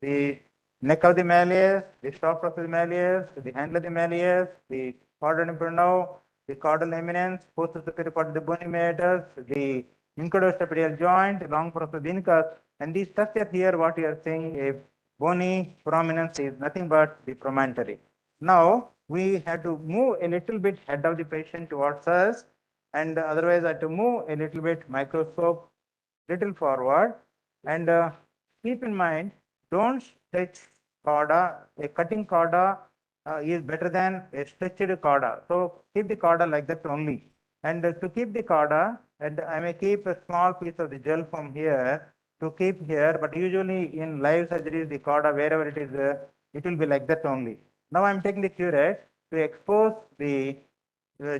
the neck of the malleus, the stop of the malleus, the handle of the malleus, the caudal impernal, the caudal eminence, posterior superior part of the bony meatus, the incudostapedial joint, long process of the incus, and these structure here, what you are seeing, a bony prominence is nothing but the promontory. Now we have to move a little bit head of the patient towards us, and otherwise I have to move a little bit microscope little forward, and keep in mind, don't stretch chorda. A cutting chorda is better than a stretched chorda. So keep the chorda like that only. And to keep the chorda, and I may keep a small piece of the gel from here to keep here, but usually in live surgery, the chorda, wherever it is, it will be like that only. Now I'm taking the curette to expose the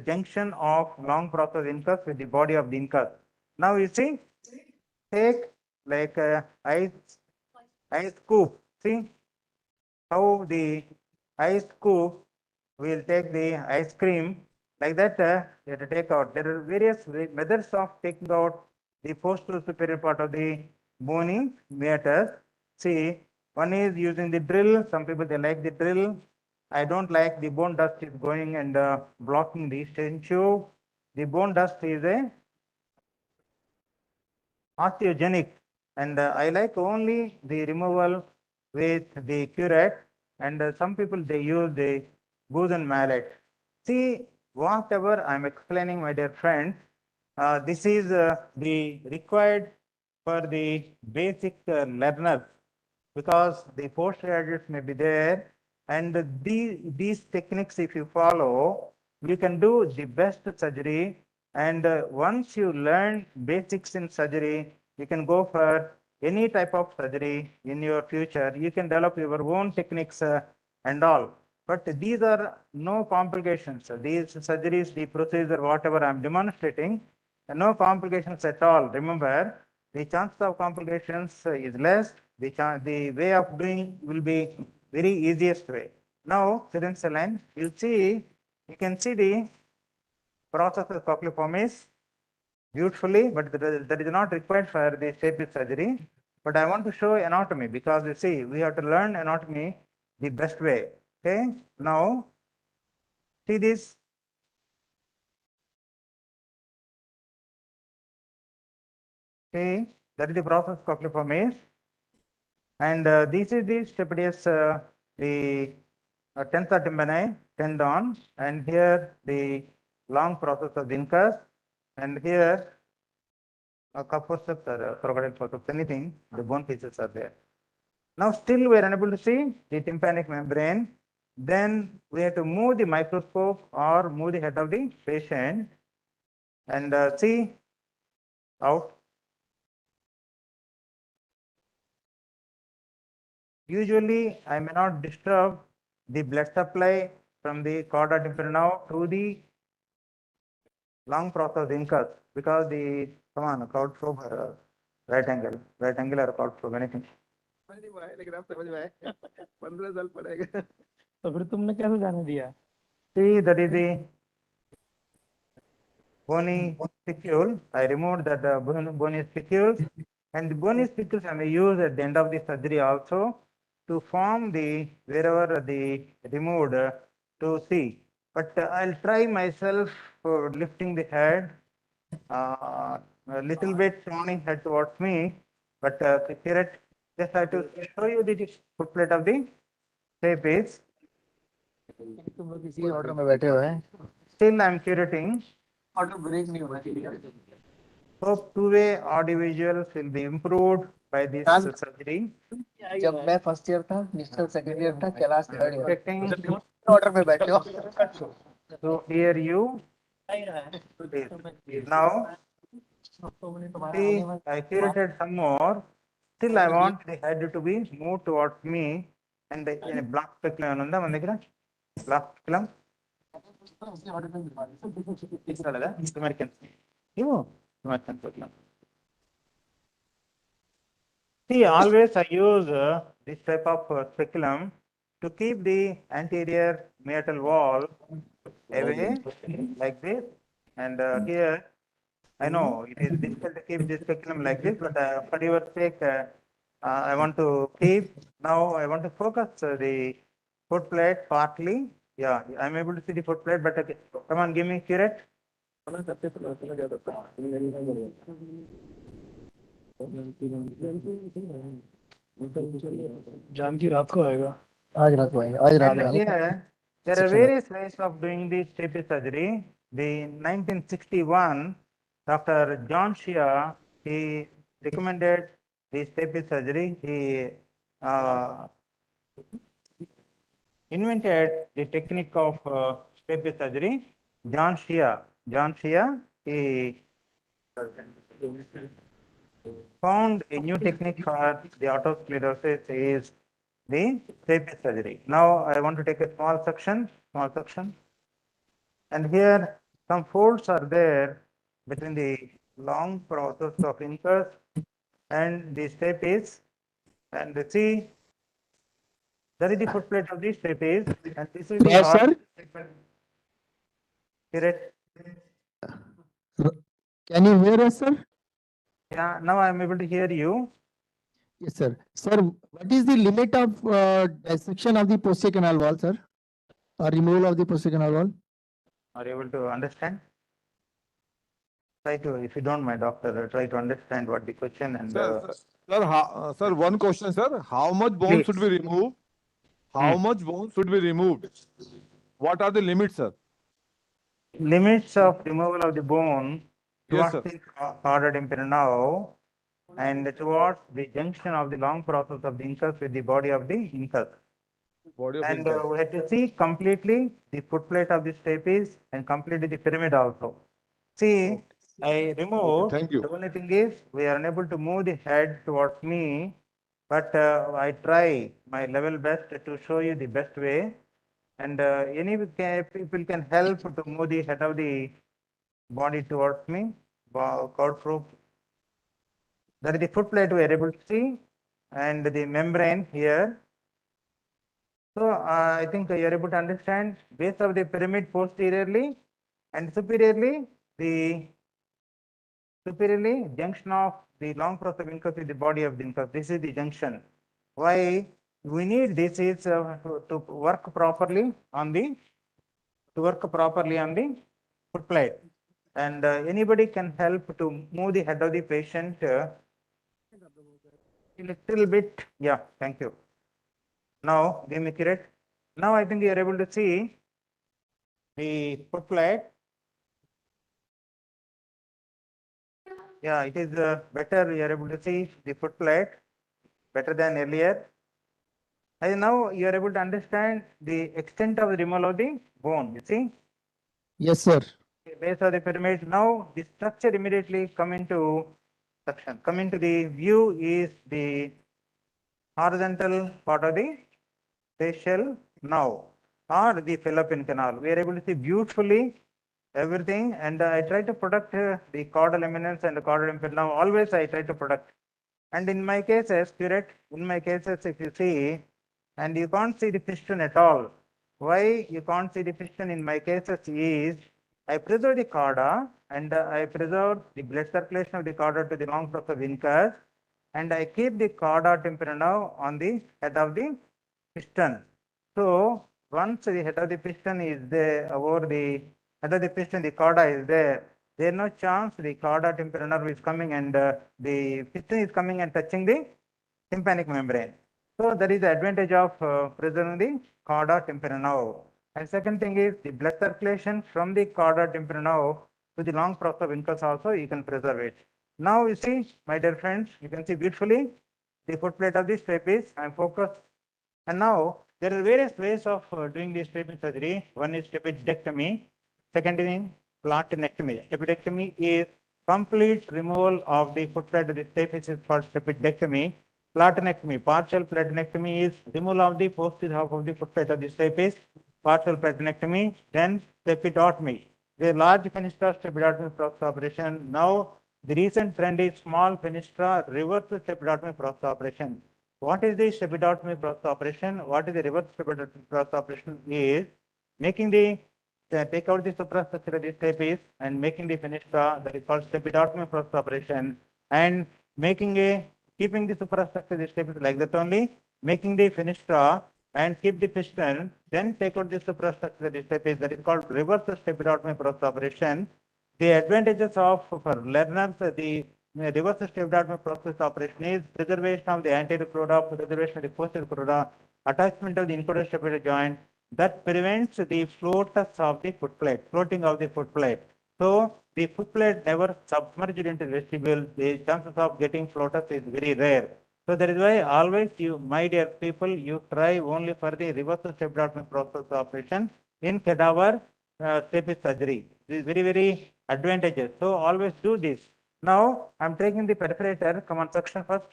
junction of long process incus with the body of the incus. Now you see, take like ice scoop. See how the ice scoop will take the ice cream like that. You have to take out. There are various methods of taking out the posterior superior part of the bony meatus. See, one is using the drill. Some people they like the drill. I don't like the bone dust is going and blocking the tissue. The bone dust is a osteogenic, and I like only the removal with the curette, and some people they use the goose and mallet. See, whatever I'm explaining, my dear friends, this is the required for the basic learners, because the postgraduates may be there, and these techniques if you follow, you can do the best surgery. And once you learn basics in surgery, you can go for any type of surgery in your future. You can develop your own techniques and all. But these are no complications. These surgeries, the procedure, whatever I'm demonstrating, no complications at all. Remember, the chance of complications is less. The way of doing will be very easiest way. Now, syringe saline, you can see the process of cochleoformis beautifully, but that is not required for the Stapes surgery. But I want to show anatomy, because you see, we have to learn anatomy the best way. Okay, now see this. Okay, that is the process of cochleoformis, and this is the stapedius, the tensor tympani tendon, and here the long process of the incus, and here cup forceps or crocodile forceps, anything, the bone pieces are there. Now still we are unable to see the tympanic membrane. Then we have to move the microscope or move the head of the patient and see out. Usually I may not disturb the blood supply from the chorda tympanorum to the long process incus, because the come on crowd probe right angle or crowd probe, anything. तो फिर तुमने कैसे जाने दिया? See, that is the bony spicule. I removed that bony spicules, and the bony spicules I may use at the end of the surgery also to form the wherever the removed to see. But I'll try myself for lifting the head a little bit, turning head towards me, but curate, just have to show you the footplate of the Stapes. तुम लोग किसी order में बैठे हो हैं? Still I'm curating. Order break नहीं होना चाहिए. Hope two-way audiovisuals will be improved by this surgery. जब मैं फर्स्ट ईयर था, मिस्टर सेकंड ईयर था, Kailash third year. Expecting order में बैठे हो. to hear you. Now, see, I curated some more. Still, I want the head to be moved towards me, and in a black speculum on the black speculum. American. American speculum. See, always I use this type of speculum to keep the anterior meatal wall away like this, and here I know it is difficult to keep this speculum like this, but for your sake I want to keep, now I want to focus the footplate partly. Yeah, I'm able to see the footplate, but okay. Come on, give me curate. Janaki रात को आएगा आज रात को आएगा आज रात And को here, there are various ways of doing the Stapes surgery. The 1961, Dr. John Shea, he recommended the Stapes surgery. He invented the technique of Stapes surgery. John Shea, he found a new technique for the autosclerosis is the Stapes surgery. Now I want to take a small section, and here some folds are there between the long process of incus and the stapes, and see there is the footplate of the stapes, and this is the Yes, sir. hard segment. Correct? Can you hear us, sir? Yeah, now I am able to hear you. Yes, sir. Sir, what is the limit of dissection of the posterior canal wall, sir? Or removal of the posterior canal wall? Are you able to understand? Try to, if you don't mind, doctor, try to understand what the question and Sir, one question, sir. How much bone Please. should be removed? How much bone should be removed? What are the limits, sir? limits of removal of the bone Yes, towards sir. the chordate impernal and towards the junction of the long process of the incus with the body of the incus. Body of And incus. we have to see completely the footplate of the stapes and completely the pyramid also. See, I removed. thank you. The only thing is we are unable to move the head towards me, but I try my level best to show you the best way. And any people can help to move the head of the body towards me, cord proof. That is the footplate we are able to see, and the membrane here. So I think you are able to understand base of the pyramid posteriorly and superiorly junction of the long process of incus with the body of the incus. This is the junction. Why we need this is to work properly on the footplate, and anybody can help to move the head of the patient a little bit. Yeah, thank you. Now give me curate. Now I think you are able to see the footplate. Yeah, it is better. You are able to see the footplate better than earlier. And now you are able to understand the extent of the removal of the bone. You see, Yes, sir. base of the pyramid. Now the structure immediately come into the view is the horizontal part of the facial nerve or the fallopian canal. We are able to see beautifully everything, and I try to protect the caudal eminence and the caudal impediment. Always I try to protect. And in my cases, curate, if you see, and you can't see the piston at all. Why you can't see the piston in my cases is, I preserve the cauda and I preserve the blood circulation of the cauda to the long process of incus, and I keep the cauda tympanoid on the head of the piston. So once the head of the piston is there, over the head of the piston, the cauda is there. There is no chance the cauda tympanoid is coming and the piston is coming and touching the tympanic membrane. So that is the advantage of preserving the cauda tympanoid. And second thing is the blood circulation from the cauda tympanoid to the long process of incus also you can preserve it. Now you see, my dear friends, you can see beautifully the footplate of the stapes. I am focused. And now there are various ways of doing the stapes surgery. One is stapedectomy. Second is platinectomy. Stapedectomy is complete removal of the footplate of the stapes is called stapedectomy. Platinectomy, partial platinectomy is removal of the posterior half of the footplate of the stapes. Partial platinectomy. Then stapedotomy. The large fenestra stapedotomy process operation. Now the recent trend is small fenestra reverse stapedotomy process operation. What is the stapedotomy process operation? What is the reverse stapedotomy process operation? Is making the take out the suprastructure of the stapes and making the fenestra, that is called stapedotomy process operation, and making a keeping the superstructure of the stapes like that only, making the fenestra and keep the piston, then take out the superstructure of the stapes. That is called reverse stapedotomy process operation. The advantages of for learners, the reverse stapedotomy process operation is preservation of the anterior crura, preservation of the posterior crura, attachment of the encoder-stapedial joint that prevents the floaters of the footplate, floating of the footplate. So the footplate never submerged into vestibule. The chances of getting floaters is very rare. So that is why always you, my dear people, you try only for the reverse stapedotomy process operation in cadaver stapes surgery. This is very, very advantageous. So always do this. Now I'm taking the perforator. Come on, section first.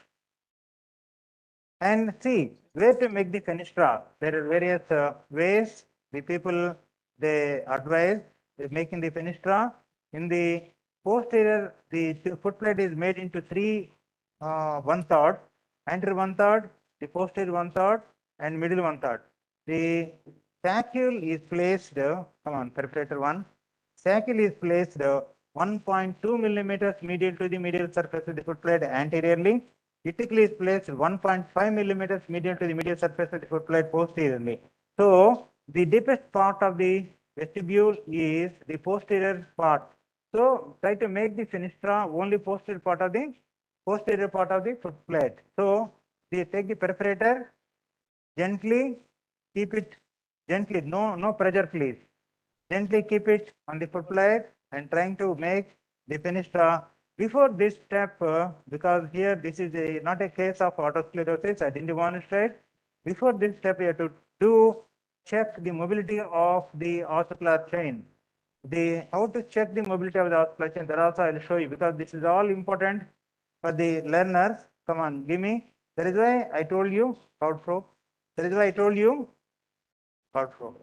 And see where to make the fenestra. There are various ways the people they advise making the fenestra. In the posterior, the footplate is made into three 1/3, anterior 1/3, the posterior 1/3, and middle 1/3. The sacule is placed, come on, perforator 1. Sacule is placed 1.2 millimeters medial to the medial surface of the footplate anteriorly. Atticotomy is placed 1.5 millimeters medial to the medial surface of the footplate posteriorly. So the deepest part of the vestibule is the posterior part. So try to make the fenestra only posterior part of the footplate. So they take the perforator, gently keep it gently, no pressure please. Gently keep it on the footplate and trying to make the fenestra. Before this step, because here this is not a case of autosclerosis, I didn't demonstrate. Before this step, you have to check the mobility of the ossicular chain. How to check the mobility of the ossicular chain, that also I will show you, because this is all important for the learners. Come on, give me. That is why I told you crowd flow. That is why I told you crowd flow.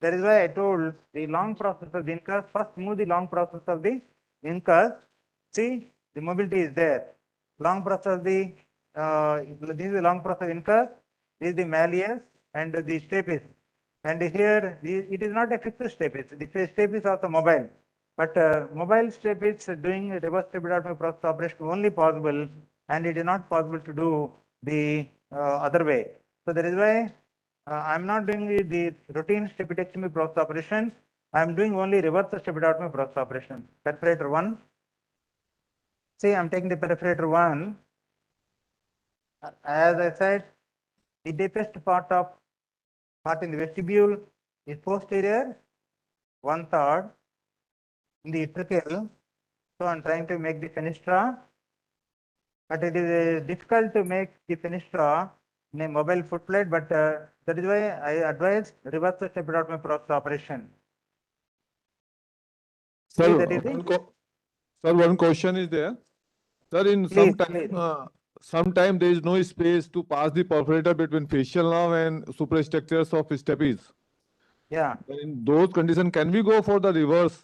That is why I told the long process of the incus. First move the long process of the incus. See, the mobility is there. Long process of the, this is the long process of incus, this is the malleus and the stapes. And here, it is not a fixed stapes. The stapes is also mobile. But mobile stapes doing reverse stapedotomy process operation only possible, and it is not possible to do the other way. So that is why I'm not doing the routine stapedectomy process operation. I'm doing only reverse stapedotomy process operation. Perforator 1. See, I'm taking the perforator 1. As I said, the deepest part in the vestibule is posterior 1/3 in the tracheal. So I'm trying to make the fenestra, but it is difficult to make the fenestra in a mobile footplate, but that is why I advise reverse stapedotomy process operation. Sir, See, that is sir, one question is there. Sir, in Please, sometime there is no space to pass the perforator between facial nerve and superstructures of stapes. yeah. In those conditions, can we go for the reverse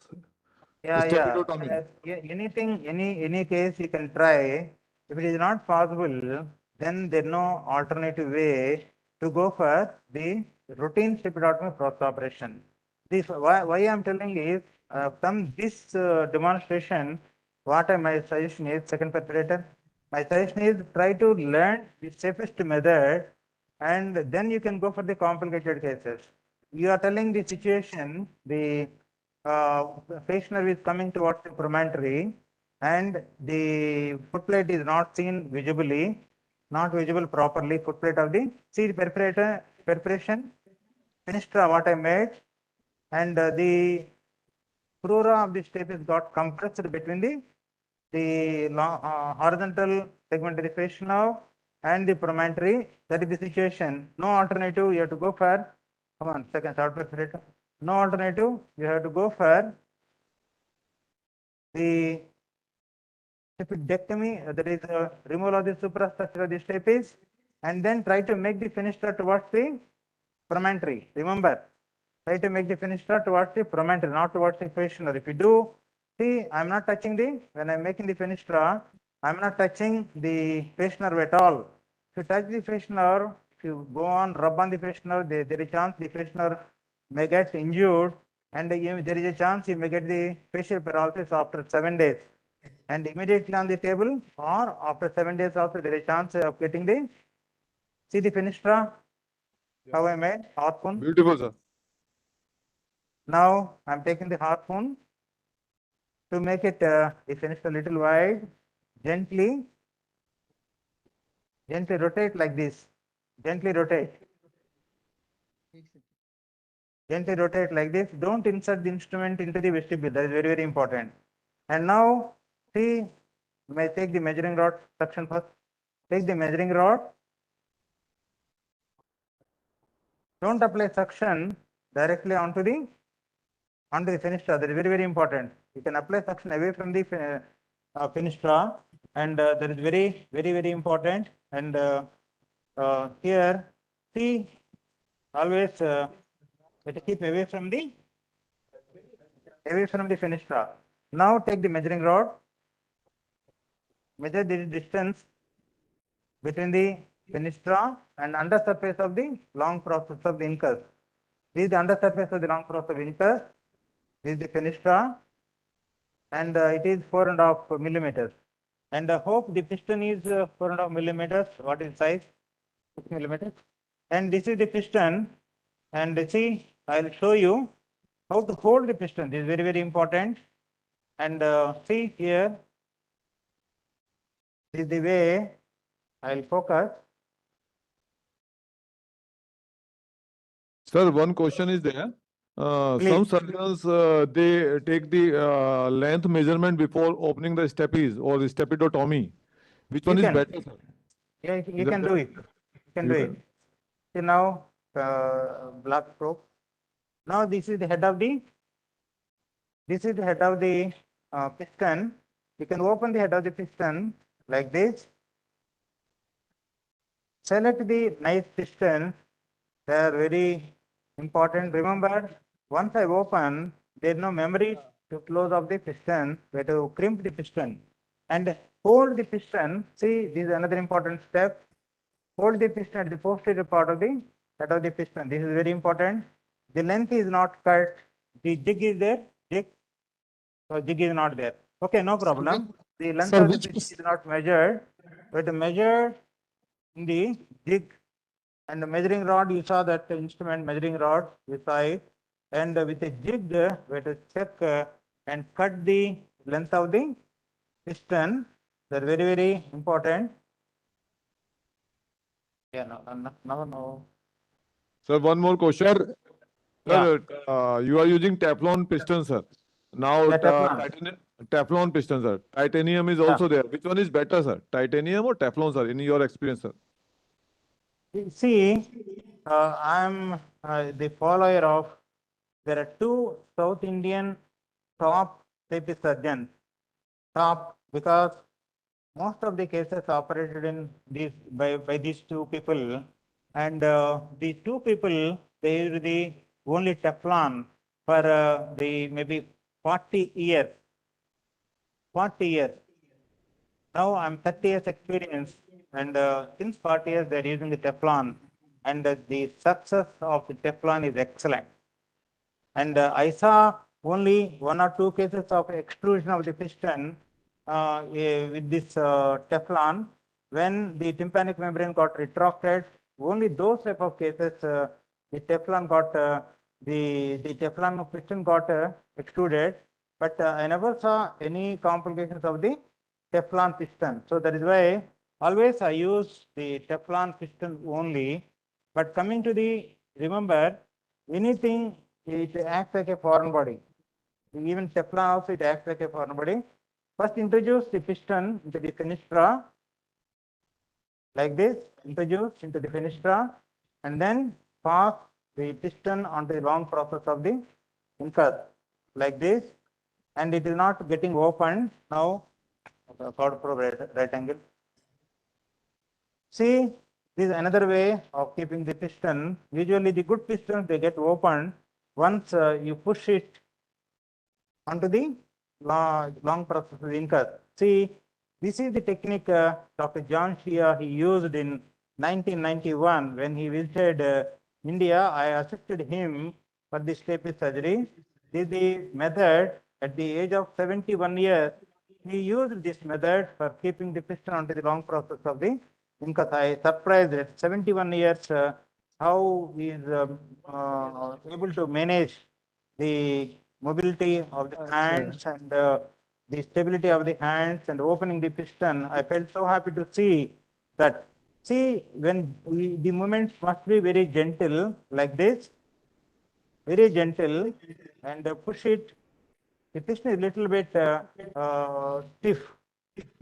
stapedotomy? Anything, any case you can try. If it is not possible, then there is no alternative way to go for the routine stapedotomy process operation. This why I am telling is from this demonstration, what my suggestion is, second perforator. My suggestion is try to learn the safest method, and then you can go for the complicated cases. You are telling the situation, the face nerve is coming towards the promontory, and the footplate is not seen visibly, not visible properly. Footplate of the perforation, fenestra what I made, and the crura of the stapes got compressed between the horizontal segmentary face nerve and the promontory. That is the situation. No alternative. You have to go for, come on, third perforator. No alternative. You have to go for the stapedectomy. That is removal of the superstructure of the stapes, and then try to make the fenestra towards the promontory. Remember, try to make the fenestra towards the promontory, not towards the face nerve. If you do, see, I'm not touching when I'm making the fenestra, I'm not touching the face nerve at all. If you touch the face nerve, if you go on, rub on the face nerve, there is a chance the face nerve may get injured, and there is a chance you may get the facial paralysis after 7 days. And immediately on the table or after 7 days also there is chance of getting the, see the fenestra, how I made, harpoon. Beautiful, sir. Now I'm taking the harpoon to make it the fenestra a little wide, gently rotate like this, gently rotate like this. Don't insert the instrument into the vestibule, that is very, very important. And now see, may take the measuring rod suction first. Take the measuring rod. Don't apply suction directly onto the fenestra. That is very, very important. You can apply suction away from the fenestra, and that is very, very, very important. And here, see, always let keep away from the fenestra. Now take the measuring rod. Measure the distance between the fenestra and under surface of the long process of the incus. This is the under surface of the long process of incus. This is the fenestra, and it is 4.5 millimeters. And I hope the piston is 4.5 millimeters. What is size? 6 millimeters. And this is the piston. And see, I will show you how to hold the piston. This is very, very important. And see here, this is the way I will focus. Sir, one question is there. Some Please. surgeons, they take the length measurement before opening the stapes or the stapedotomy. Which You one is can. better, sir? Yeah, you Is can that do the- it. You can You do can. it. See now, black probe. Now this is the head of the, piston. You can open the head of the piston like this. Select the nice piston. They are very important. Remember, once I open, there is no memory to close off the piston. We have to crimp the piston and hold the piston. See, this is another important step. Hold the piston at the posterior part of the head of the piston. This is very important. The length is not cut. The jig is there. Jig. So jig is not there. Okay, no problem. The length Sir, of the which piston is not measured. We have to measure in the jig. And the measuring rod, you saw that instrument measuring rod, you saw it. And with a jig, we have to check and cut the length of the piston. They're very, very important. Yeah, no. Sir, one more question. Sir, Yeah. Sir, you are using Teflon piston, sir. Now, Yeah, Teflon. Teflon piston, sir. Titanium is Yeah. also there. Which one is better, sir? Titanium or Teflon, sir, in your experience, sir? See, I'm the follower of, there are two South Indian top Stapes surgeons. Top, because most of the cases operated in these by these two people, and these two people, they use the only Teflon for the maybe 40 years. 40 years. Now I'm 30 years experience, and since 40 years they're using the Teflon, and the success of the Teflon is excellent. And I saw only 1 or 2 cases of extrusion of the piston with this Teflon. When the tympanic membrane got retracted, only those type of cases the Teflon got the Teflon piston got extruded, but I never saw any complications of the Teflon piston. So that is why always I use the Teflon piston only. But coming to the, remember, anything, it acts like a foreign body. Even Teflon also, it acts like a foreign body. First introduce the piston into the fenestra like this, introduce into the fenestra, and then pass the piston onto the long process of the incus like this, and it is not getting opened. Now, third probe right angle. See, this is another way of keeping the piston. Usually the good pistons, they get opened once you push it onto the long process of the incus. See, this is the technique Dr. John Shia, he used in 1991 when he visited India. I assisted him for the Stapes surgery. This is the method at the age of 71 years. he used this method for keeping the piston onto the long process of the incus. I surprised at 71 years how he is able to manage the mobility of the hands and the stability of the hands and opening the piston. I felt so happy to see that. See, when the movements must be very gentle like this, very gentle, and push it. The piston is little bit stiff.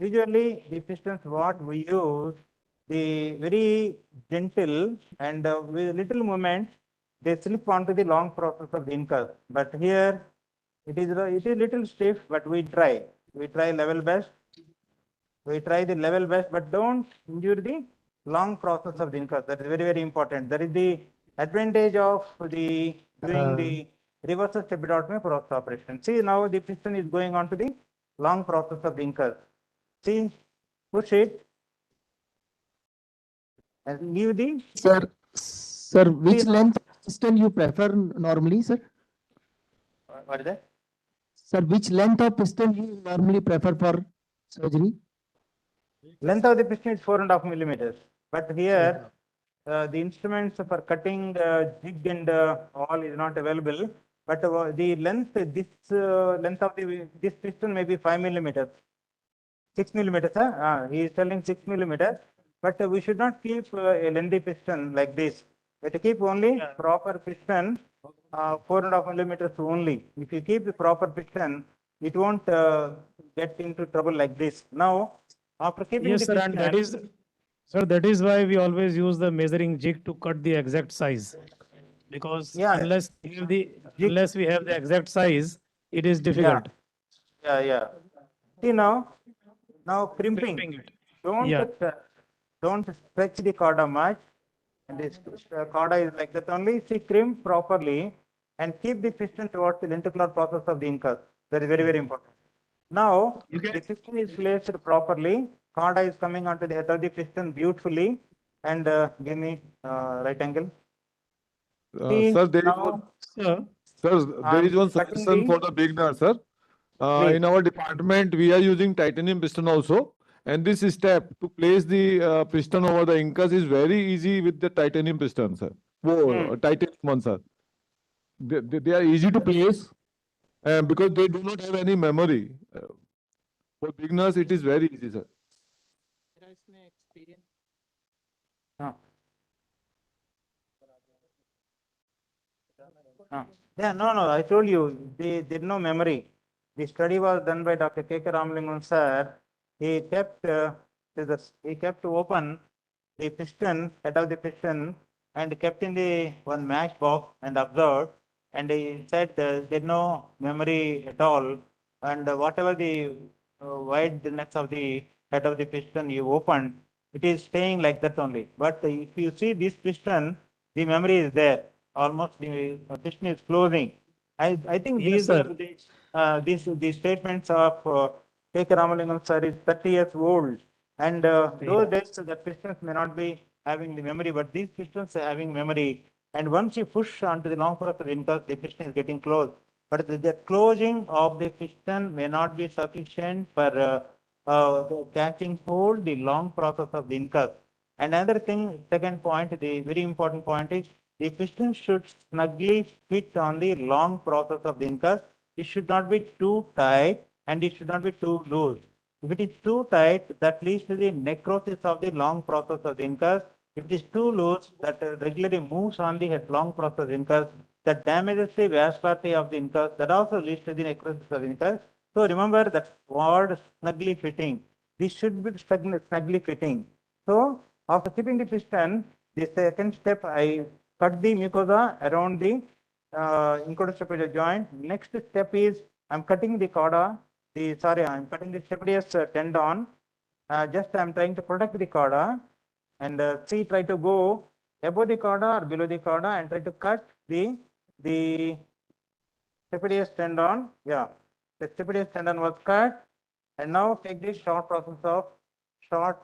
Usually, the pistons what we use, the very gentle and with little movement, they slip onto the long process of the incus. But here, it is little stiff, but we try. We try level best. We try the level best, but don't injure the long process of the incus. That is very, very important. That is the advantage of the doing the reverse stapedotomy post operation. See, now the piston is going on to the long process of the incus. See, push it and give the. Sir, which See, length piston you prefer normally, sir? what is that? Sir, which length of piston you normally prefer for surgery? Length of the piston is 4.5 millimeters. But here, the instruments for cutting jig and all is not available. But the length, this length of this piston may be 5 millimeters. 6 millimeters, he is telling 6 millimeters, but we should not keep a lengthy piston like this. We have to keep only proper piston, 4.5 millimeters only. If you keep the proper piston, it won't get into trouble like this. Now, after keeping Yes, the sir, piston, and that is, sir, that is why we always use the measuring jig to cut the exact size. Because Yeah. unless we have the, Jig- unless we have the exact size, it is difficult. yeah. See now crimping. Crimping it. Don't Yeah. don't stretch the chorda much. And this chorda is like that only. See, crimp properly and keep the piston towards the lenticular process of the incus. That is very, very important. Now, the piston is placed properly. Chorda is coming onto the head of the piston beautifully. And give me right angle. See, Sir, there is now, one, Sir, there is one cutting suggestion the- for the beginner, sir. Please. In our department, we are using titanium piston also. And this step to place the piston over the incus is very easy with the titanium piston, sir. Titanium one, sir. They are easy to place because they do not have any memory. For beginners, it is very easy, sir. Yeah, no, I told you, they did no memory. The study was done by Dr. K.K. Ramalingan sir. He kept, he kept open the piston, head of the piston, and kept in the one match box and observed. And he said there no memory at all. And whatever the wideness of the head of the piston you opened, it is staying like that only. But if you see this piston, the memory is there. Almost the piston is closing. I think Yes, these sir. are these statements of K.K. Ramalingam sir is 30 years old. And those days the pistons may not be having the memory, but these pistons are having memory. And once you push onto the long process of incus, the piston is getting closed. But the closing of the piston may not be sufficient for catching hold the long process of the incus. And another thing, second point, the very important point is the piston should snugly fit on the long process of the incus. It should not be too tight and it should not be too loose. If it is too tight, that leads to the necrosis of the long process of the incus. If it is too loose, that regularly moves on the long process of the incus, that damages the vascularity of the incus. That also leads to the necrosis of the incus. So remember that word snugly fitting. This should be snugly fitting. So after keeping the piston, the second step, I cut the mucosa around the incudostapedial joint. Next step is I'm cutting the chorda. I'm cutting the stapedius tendon. Just I'm trying to protect the chorda, and try to go above the chorda or below the chorda and try to cut the stapedius tendon. Yeah, the stapedius tendon was cut, and now take this short process of short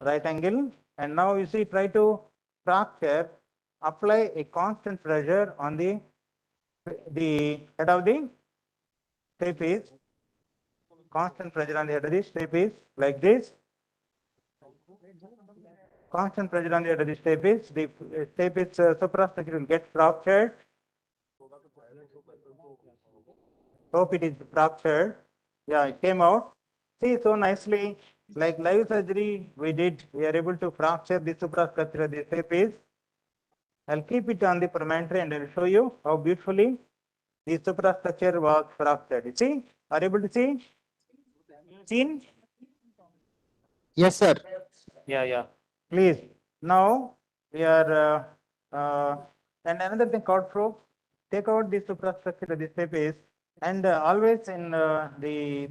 right angle, and now you see try to fracture, apply a constant pressure on the head of the stapes. constant pressure on the head of the stapes like this. Constant pressure on the head of the stapes, the stapes suprastructure will get fractured. Hope it is fractured. Yeah, it came out. See, so nicely, like live surgery we did, we are able to fracture the suprastructure of the stapes. I'll keep it on the promontory and I'll show you how beautifully the suprastructure was fractured. You see, are you able to see? Seen? Yes, sir. Yeah. Please. Now we are, and another thing called probe. Take out the suprastructure of the stapes, and always in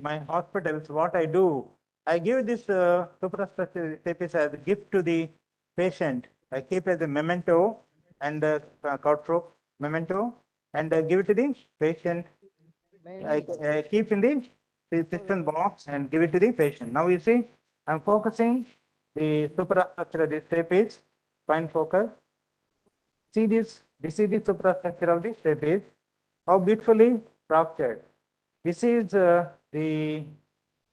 my hospitals, what I do, I give this suprastructure of the stapes as a gift to the patient. I keep as a memento and cord probe memento, and give it to the patient. I keep in the piston box and give it to the patient. Now you see, I'm focusing the suprastructure of the stapes. Fine focus. See this is the suprastructure of the stapes. How beautifully fractured. This is the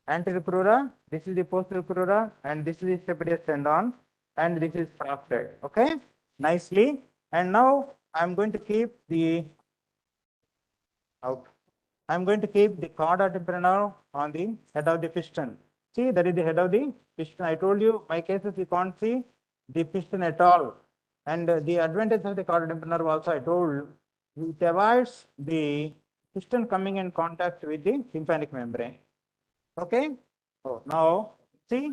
anterior crura, this is the posterior crura, and this is the stapedius tendon, and this is fractured. Okay, nicely. And now I'm going to keep the out. I'm going to keep the chorda tympanorum on the head of the piston. See, that is the head of the piston. I told you, my cases you can't see the piston at all. And the advantage of the chorda tympanorum also I told, it avoids the piston coming in contact with the tympanic membrane. Okay? Oh, now, see,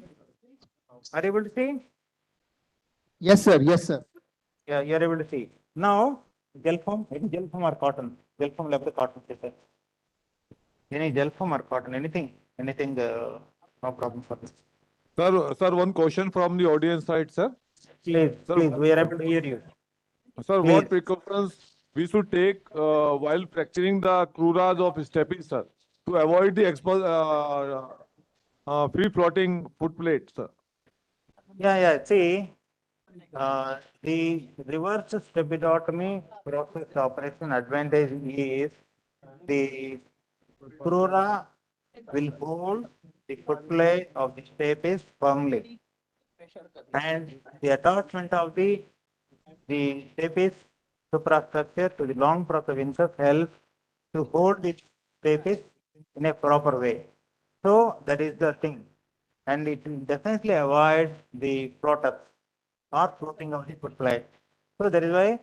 are you able to see? Yes, sir. Yes, sir. Yeah, you are able to see. Now, gel foam or cotton? Gel foam, left the cotton, sir. Any gel foam or cotton, anything, no problem for this. Sir, one question from the audience side, sir. Please, Sir, please, we are able to hear you. Sir, Please. what precautions we should take while fracturing the cruras of stapes, sir, to avoid the free floating footplate, sir? Yeah, see, the reverse stapedotomy process operation advantage is the crura will hold the footplate of the stapes firmly, and the attachment of the stapes suprastructure to the long process of incus helps to hold the stapes in a proper way. So that is the thing, and it will definitely avoid the floaters or floating of the footplate. So that is why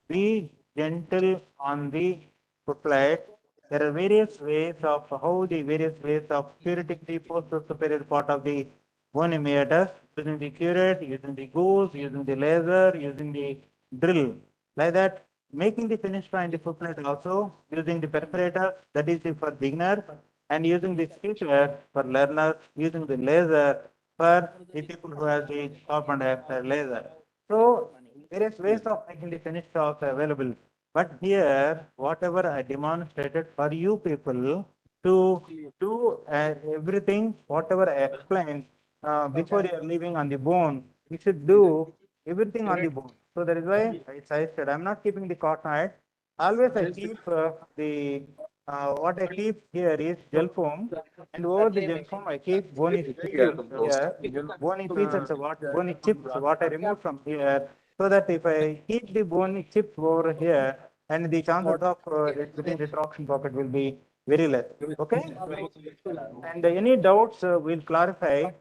be gentle on the footplate. There are various ways of curating the posterior superior part of the bony meatus, using the curate, using the goose, using the laser, using the drill. Like that, making the finish in the footplate also, using the perforator, that is for beginners, and using the suture for learners, using the laser for the people who have the carbon dioxide laser. So various ways of making the finished are available. But here, whatever I demonstrated for you people to do everything, whatever I explained before you are leaving on the bone, you should do everything on the bone. So that is why I said I'm not keeping the cottonite. Always I keep what I keep here is gel foam, and over the gel foam I keep bony pieces here, bony pieces, bony chips, what I remove from here, so that if I keep the bony chips over here, and the chances of within retraction pocket will be very less. Okay? And any doubts we'll clarify.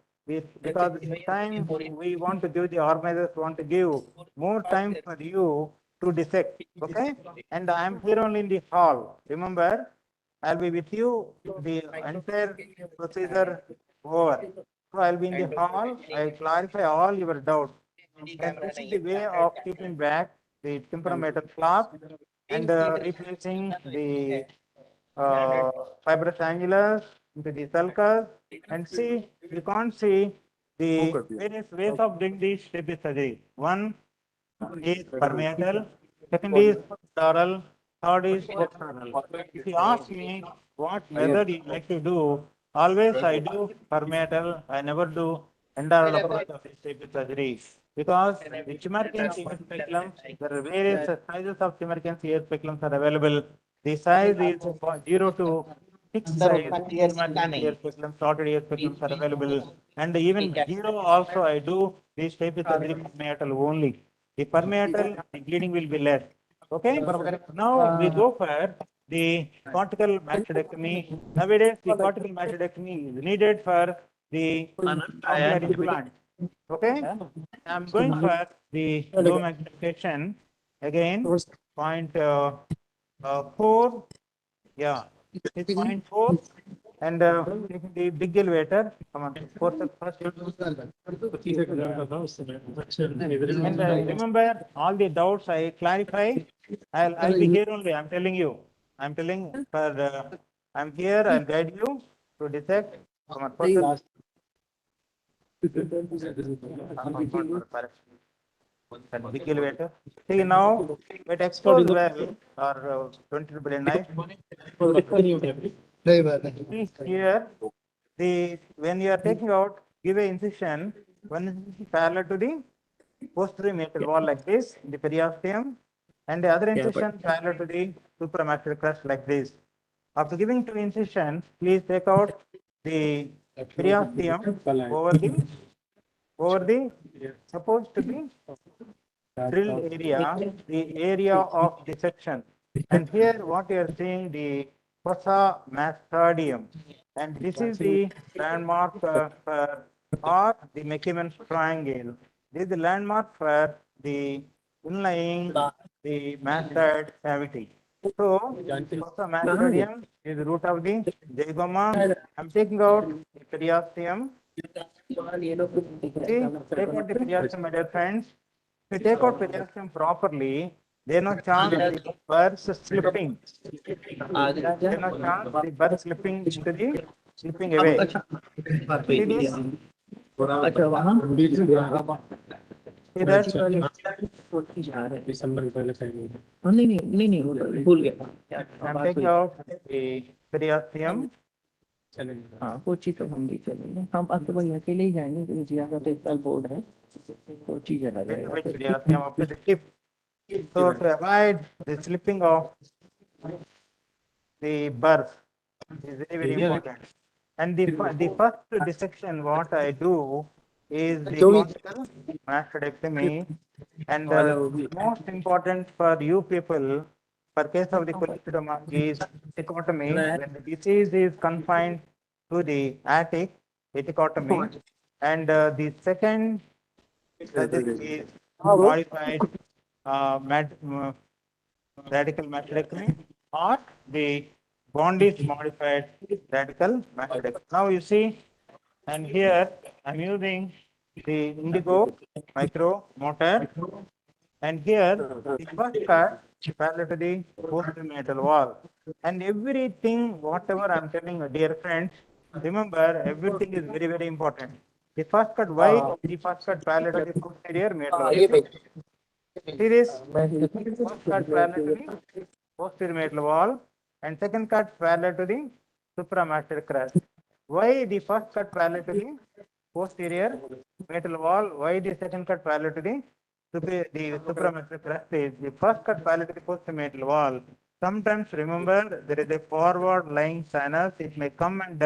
Because this time we want to give the organizers want to give more time for you to dissect. Okay? And I'm here only in the hall. Remember, I'll be with you the entire procedure over. So I'll be in the hall. I'll clarify all your doubts. And this is the way of keeping back the temperamental flap and replacing the fibrous annulus into the sulcus, and see, you can't see the various ways of doing the stapes surgery. One is permeatal, second is oral, third is external. If you ask me what method you like to do, always I do permeatal, I never do endoral approach of stapes surgery. Because the Chimerkins ear speculums, there are various sizes of Chimerkins ear speculums are available. The size is 0 to fixed size ear speculum, slotted ear speculums are available. And even zero also I do this tape surgery permeatal only. The permeatal, the bleeding will be less. Okay? Now we go for the cortical mastodectomy. Nowadays, the cortical mastodectomy is needed for the cochlear implant. Okay? I'm going for the low magnification again, point 4. Yeah, it's 0.4. And taking the big elevator. Come on, four steps first. And remember, all the doubts I clarify. I'll be here only. I'm telling you. I'm telling for. I'm here. I'll guide you to dissect. Come on, first. That big elevator. See now, it expose well or 20 to billion knife. Please here, when you are taking out, give a incision, one incision parallel to the posterior metal wall like this, the periosteum, and the other incision parallel to the supramaxillary crest like this. After giving two incisions, please take out the periosteum over the supposed to be drilled area, the area of dissection. And here what you are seeing the fossa mastoideum, and this is the landmark for or the McKeown's triangle. This is the landmark for the inlying the mastoid cavity. So fossa mastoideum is the root of the zygoma. I'm taking out the periosteum. See, take out the periosteum, my dear friends. If you take out periosteum properly, there is no chance the birds slipping. There is no chance the birds slipping away. See this? See that? नहीं भूल गया I'm taking out the periosteum. हाँ कोची तो हम भी चलेंगे हम अब तो भाई अकेले ही जाएंगे क्योंकि जिया का तो एक साल बोर्ड है कोची चला जाएगा Which periosteum of the tip. So to avoid the slipping of the birth is very, very important. And the first dissection what I do is the cortical mastodectomy. And most important for you people, for case of the polypidoma is atticotomy. When the disease is confined to the attic, atticotomy. And the second surgery is modified radical mastodectomy or the bondage modified radical mastodectomy. Now you see, and here I'm using the indigo micro motor, and here the first cut parallel to the posterior metal wall. And everything, whatever I'm telling you, dear friends, remember everything is very, very important. The first cut, why the first cut parallel to the posterior metal wall? See this? First cut parallel to the posterior metal wall, and second cut parallel to the supramaxillary crest. Why the first cut parallel to the posterior metal wall? Why the second cut parallel to the supramaxillary crest is the first cut parallel to the posterior metal wall. Sometimes remember there is a forward lying sinus. It may come and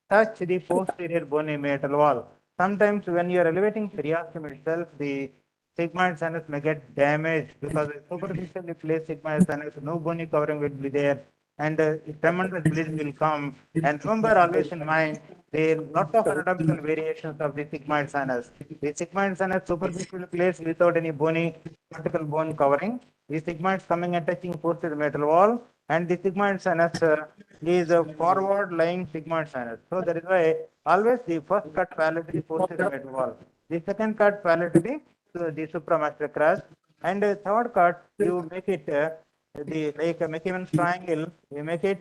touch the posterior bony metal wall. Sometimes when you are elevating periosteum itself, the sigmoid sinus may get damaged because superficially placed sigmoid sinus, no bony covering will be there, and tremendous bleeding will come. And remember always in mind, there are lot of anatomical variations of the sigmoid sinus. The sigmoid sinus superficially placed without any bony vertical bone covering. The sigmoid coming and touching posterior metal wall, and the sigmoid sinus is a forward lying sigmoid sinus. So that is why always the first cut parallel to the posterior metal wall. The second cut parallel to the supramaxillary crest, and the third cut you make it like a McKeown's triangle. You make it.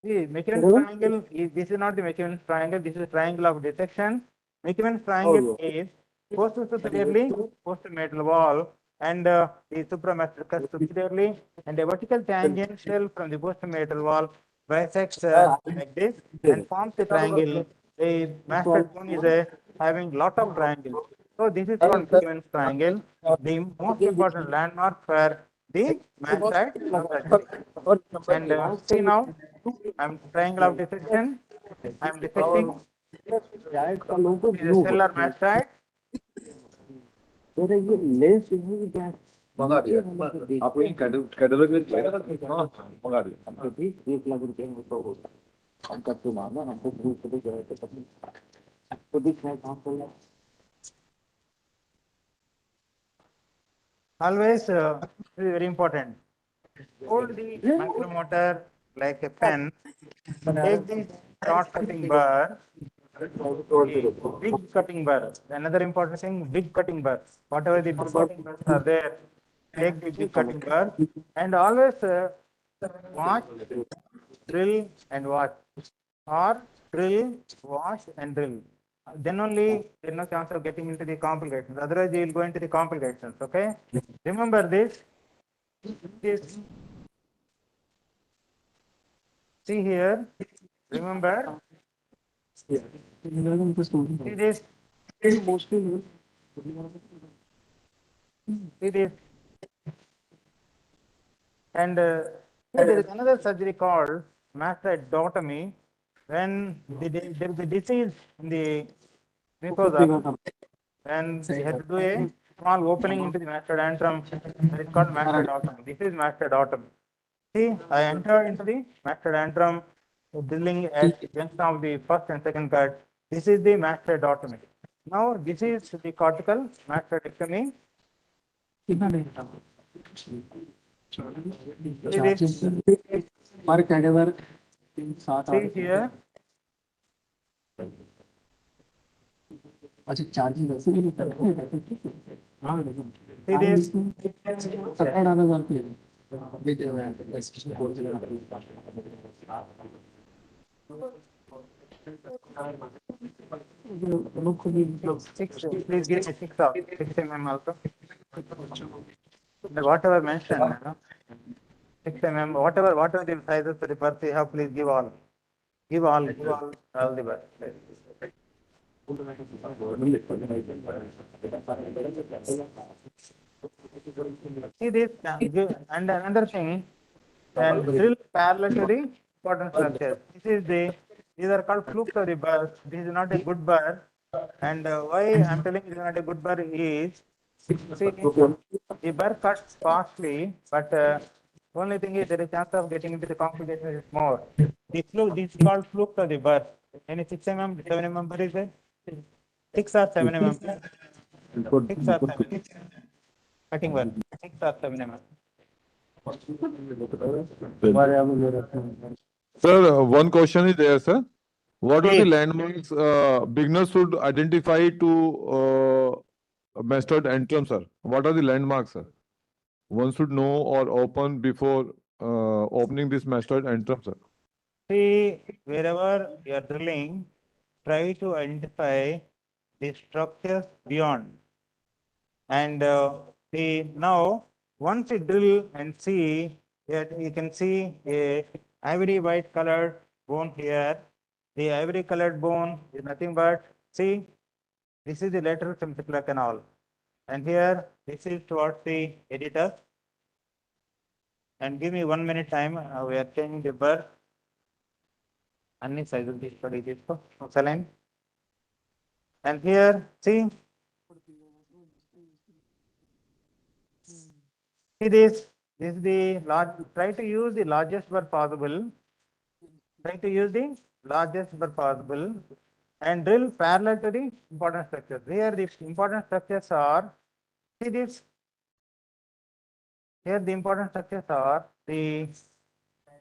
See, McKeown's triangle is, this is not the McKeown's triangle. This is a triangle of dissection. McKeown's triangle is posteriorly posterior metal wall, and the supramaxillary crest superiorly, and a vertical tangential from the posterior metal wall bisects like this and forms a triangle. The mastoid bone is having lot of triangles. So this is called McKeown's triangle. The most important landmark for the mastoid surgery. And see now, I'm triangle of dissection. I'm dissecting the cellular mastoid. Always, this is very important. Hold the micromotor like a pen. Take the short cutting bar, the big cutting bar. Another important thing, big cutting bar. Whatever the big cutting bars are there, take the big cutting bar and always watch, drill and watch, or drill, wash and drill. Then only there is no chance of getting into the complications. Otherwise, you will go into the complications. Okay. Remember this. This. See here. Remember. See this. See this. And there is another surgery called mastoidectomy. When there is a disease in the mucosa, and we have to do a small opening into the mastoidantrum, that is called mastoidectomy. This is mastoidectomy. See, I enter into the mastoidantrum, drilling at the junction of the first and second cut. This is the mastoidectomy. Now, this is the cortical mastoidectomy. See here. See this. Six, please give me 6 out. 6 also. Whatever mentioned, 6 whatever the sizes for the birth you have, please give all. Give all the birth. See this, and another thing, and drill parallel to the important structures. These are called flukes of the birth. This is not a good birth. And why I'm telling you this is not a good birth is, see, the birth cuts fastly, but only thing is there is chance of getting into the complications is more. This is called fluke of the birth. Any 6 mm, 7 mm birth is there? 6 or 7 mm? 6 or 7 cutting birth. 6 or 7 mm. Sir, one question is there, sir. What are the Please. landmarks beginners should identify to mastoid antrum, sir? What are the landmarks, sir? One should know or open before opening this mastoid antrum, sir. See, wherever you are drilling, try to identify the structures beyond. And see, now, once you drill and see, you can see a ivory white colored bone here. The ivory colored bone is nothing but, see, this is the lateral semicircular canal. And here, this is towards the editor. And give me 1 minute time, we are changing the birth. అన్ని సైజులు తీసుకోండి తీసుకో saline. And here, see this is the large. Try to use the largest bar possible. Try to use the largest bar possible and drill parallel to the important structures. Here the important structures are, see this. Here the important structures are the,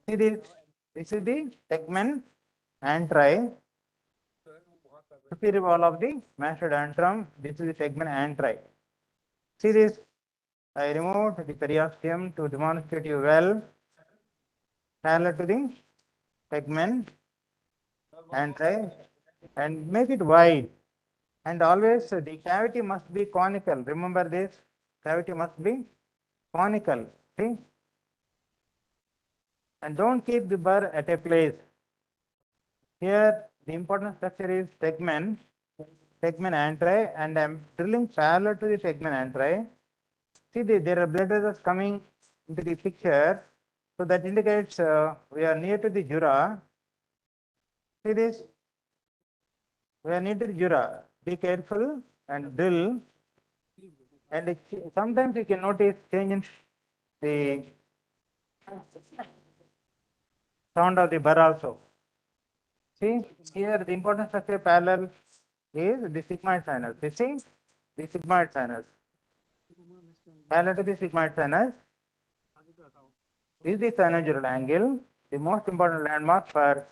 see this. This is the tegmen antri, superior wall of the mastoidantrum. This is the tegmen antri. See this. I removed the periosteum to demonstrate you well. Parallel to the tegmen antri and make it wide. And always the cavity must be conical. Remember this. Cavity must be conical. See. And don't keep the burr at a place. Here the important structure is tegmen antri, and I am drilling parallel to the tegmen antri. See, there are blood vessels coming into the picture. So that indicates we are near to the jura. See this? We are near to the jura. Be careful and drill. And sometimes you can notice change in the sound of the burr also. See, here the important structure parallel is the sigmoid sinus. You see, the sigmoid sinus. Parallel to the sigmoid sinus is the sinogeral angle, the most important landmark for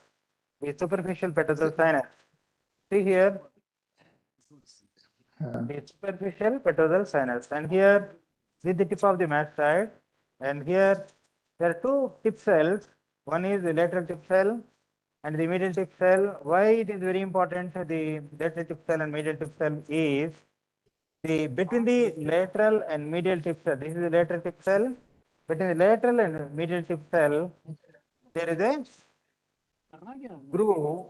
the superficial petrosal sinus. See here, the superficial petrosal sinus, and here with the tip of the mastoid, and here there are two tip cells. One is the lateral tip cell and the medial tip cell. Why it is very important? The lateral tip cell and medial tip cell is the between the lateral and medial tip cell. This is the lateral tip cell. Between the lateral and medial tip cell, there is a groove.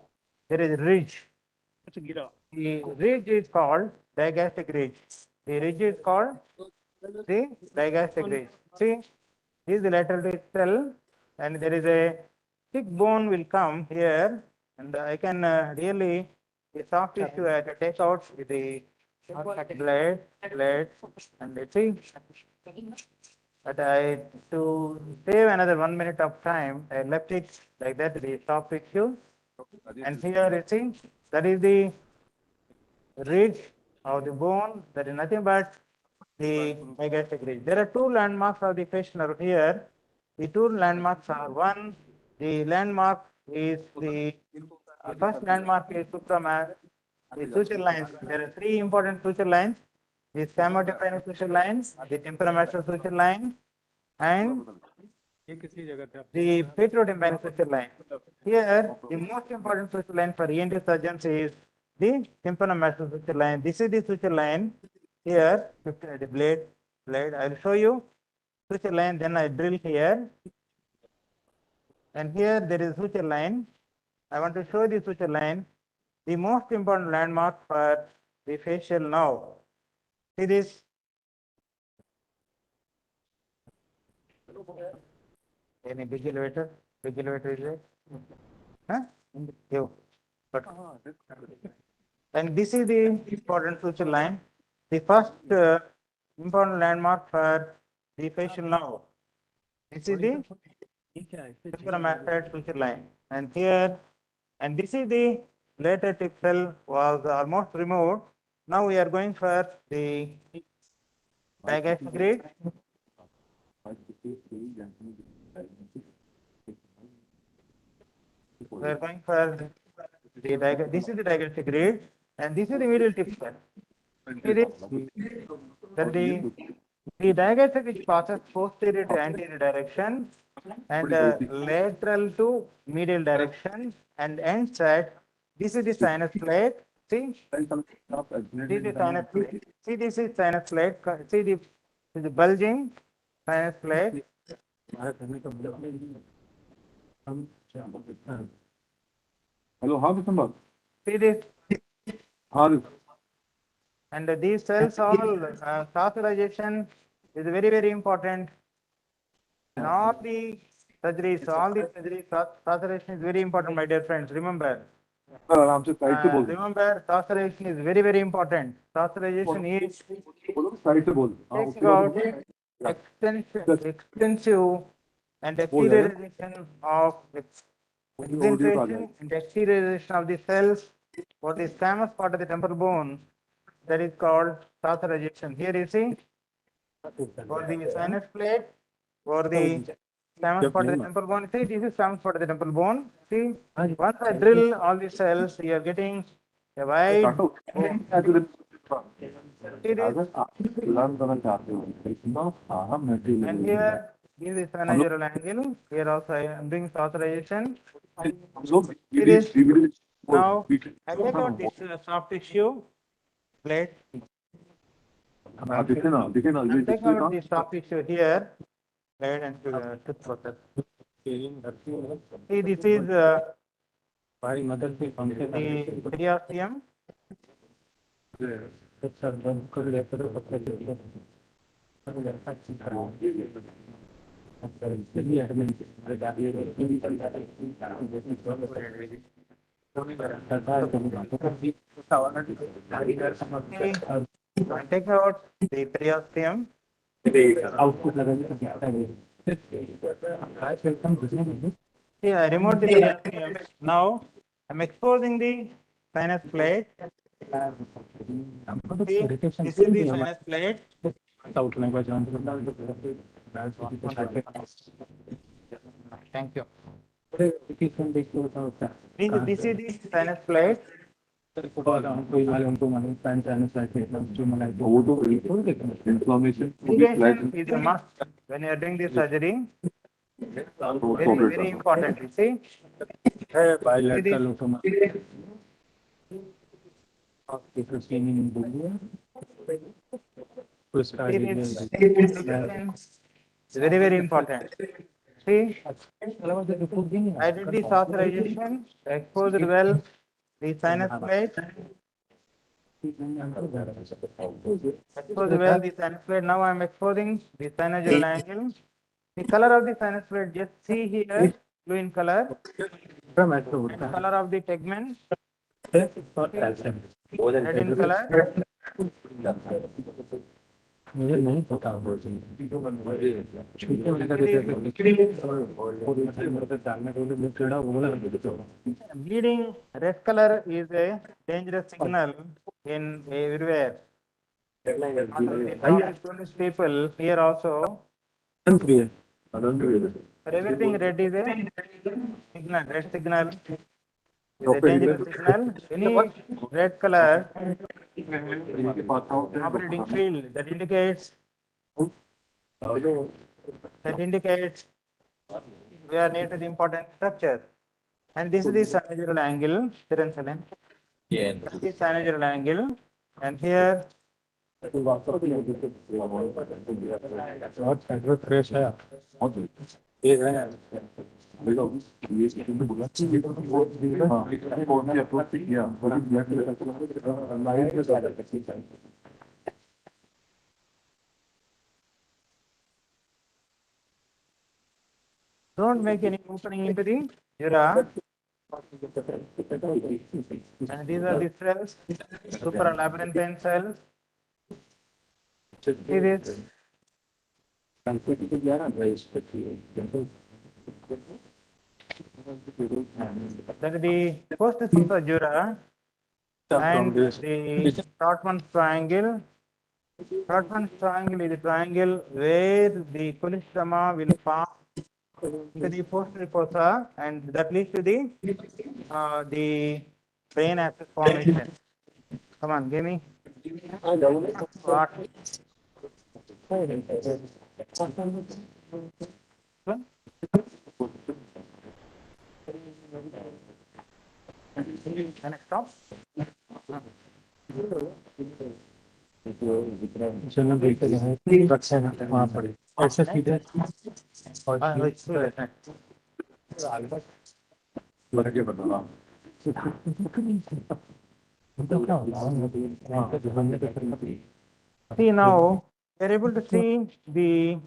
There is a ridge. The ridge is called digastric ridge. The ridge is called the digastric ridge. See, this is the lateral tip cell, and there is a thick bone will come here, and I can really the soft tissue I can take out with the blade, and let's see. But I to save another 1 minute of time, I left it like that, the soft tissue, and here you see that is the ridge of the bone. That is nothing but the digastric ridge. There are two landmarks of the facial nerve here. The two landmarks are one, the landmark is the first landmark is supramas, the suture lines. There are three important suture lines: the scamotemporal suture lines, the temporomastoid suture line, and the petrotympanic suture line. Here, the most important suture line for ENT surgeons is the tympanomastoid suture line. This is the suture line. Here, the blade. I will show you suture line. Then I drill here, and here there is suture line. I want to show the suture line, the most important landmark for the facial nerve. See this? Any big elevator? Big elevator is there? Huh? You. But, and this is the important suture line. The first important landmark for the facial nerve. This is the temporomastoid suture line. And here, and this is the lateral tip cell was almost removed. Now we are going for the digastric ridge. We are going for this is the digastric ridge, and this is the medial tip cell. It is that the digastric ridge passes posterior to anterior direction and lateral to medial direction and ends at this is the sinus plate. See, this is the sinus plate. See, this is sinus plate. See the bulging sinus plate. Hello, how is number? See this, How? and these cells all catheterization is very important. In all the surgeries, catheterization is very important, my dear friends. Remember. आराम से side से बोल Remember, catheterization is very important. Catheterization is side से बोल taking out extensive and exteriorization of extension and exteriorization of the cells for the squamous part of the temporal bone. That is called catheterization. Here you see for the sinus plate, for the squamous part of the temporal bone. See, this is squamous part of the temporal bone. See, once I drill all the cells, you are getting a wide. See this? And here, this is sinogeral angle. Here also I am doing catheterization. Now, I take out this soft tissue plate. दिखे ना I take out the soft tissue here. Plate and tooth process. See, this is the periosteum. Okay. And take out the periosteum. See, I removed the periosteum. Now I'm exposing the sinus plate. See, this is the sinus plate. Thank you. This is the sinus plate. Inflammation. Irrigation is a must when you are doing the surgery. Very important. You see, it's very important. See, I did the authorization, exposed well the sinus plate, exposed well the sinus plate. Now I am exposing the sinusoidal angle. The color of the sinus plate, just see here, blue in color, and color of the tegment, red in color. Bleeding red color is a dangerous signal in everywhere. People here also. For everything red is a signal, red signal is a dangerous signal. Any red color operating field that indicates we are near to the important structure. And this is the sinusoidal angle, this is the sinusoidal angle, and here don't make any opening into the dura. And these are the cells, supralabyrinthine cells. See this? That is the first dura and the Trotman's triangle. Trotman's triangle is the triangle where the colistoma will pass into the posterior fossa, and that leads to the brain axis formation. Come on, give me. What? Can I stop? See now, we are able to see the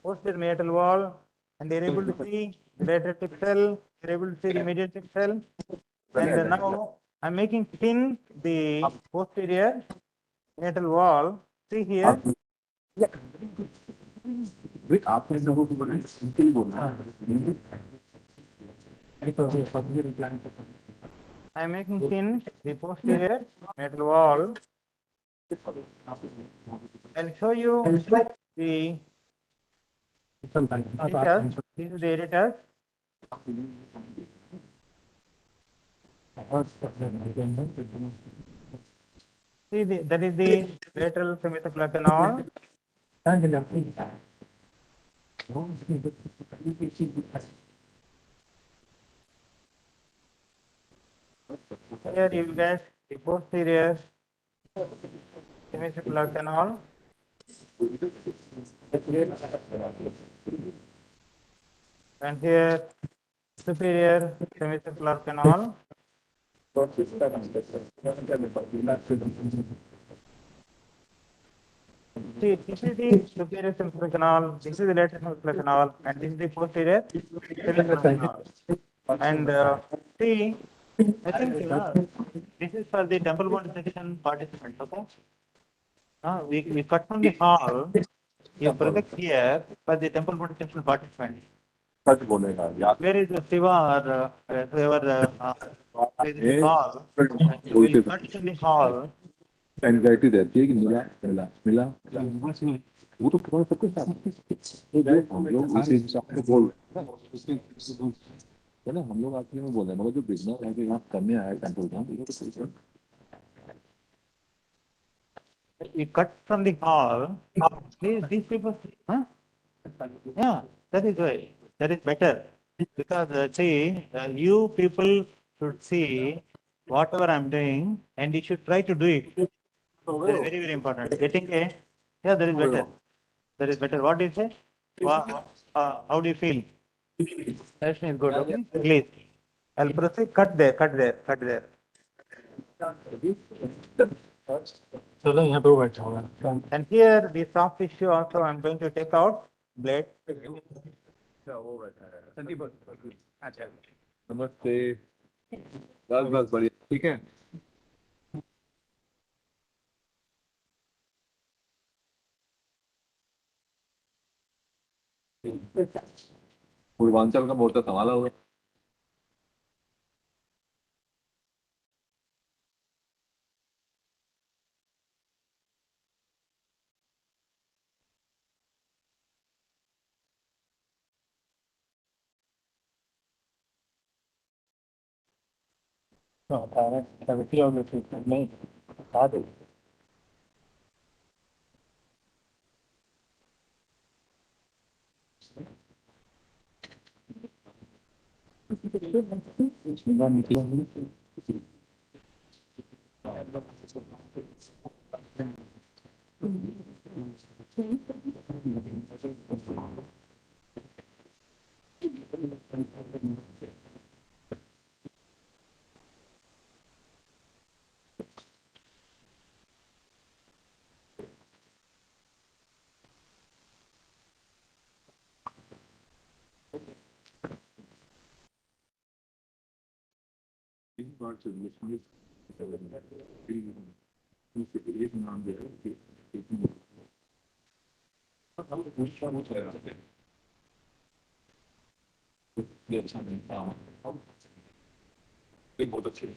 posterior meatal wall, and they are able to see the lateral tip cell, they are able to see the medial tip cell, and now I am making thin the posterior meatal wall. See here. I am making thin the posterior metal wall. I'll show you the editors. This is the editor. See, that is the lateral semicircular canal. Here you will get the posterior semicircular canal. And here superior semicircular canal. See, this is the superior semestral canal, this is the lateral semestral canal, and this is the posterior semestral canal. And see, I think this is for the temple bone section participants, okay? We cut from the hall, you project here for the temple bone section participants. सच बोलेगा यार Where is the Shiva or whoever is in the hall? You बोलते will cut in the hall. Anxiety रहती है कि मिला मिला मिला वो तो पूरा सब कुछ तो जो हम लोग उसी हिसाब से बोल है ना हम लोग आखिर में बोल रहे हैं मगर जो बिजनेस है कि यहाँ करने आया कंट्रोल का ये तो सही है We cut from the hall. These people, huh? Yeah, that is right. That is better. Because see, you people should see whatever I'm doing and you should try to do it. That is very, very important. Getting a, yeah, that is better. That is better. What do you say? How do you feel? Session is good, okay? Please. I'll proceed. Cut there, cut there, cut there. चलो यहाँ पे बैठा होगा And here, the soft tissue also, I'm going to take out blade. नमस्ते बस बस बढ़िया ठीक है पूर्वांचल का मोर्चा संभाला हुआ नहीं बता दे बहुत अच्छे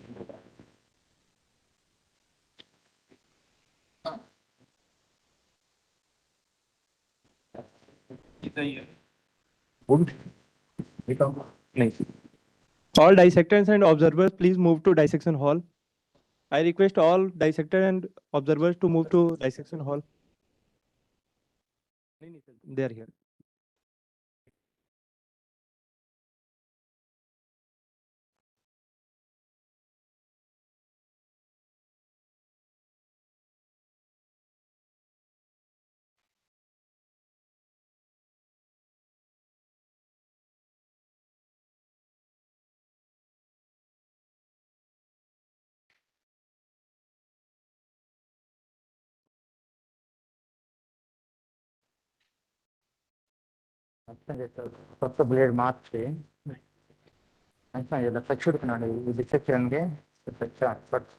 All dissectors and observers, please move to dissection hall. I request all dissectors and observers to move to dissection hall. They are here. కొత్త బ్లేడ్ మార్చి ఇలా చూడుకున్నాడు ఇది సెక్షన్ಗೆ but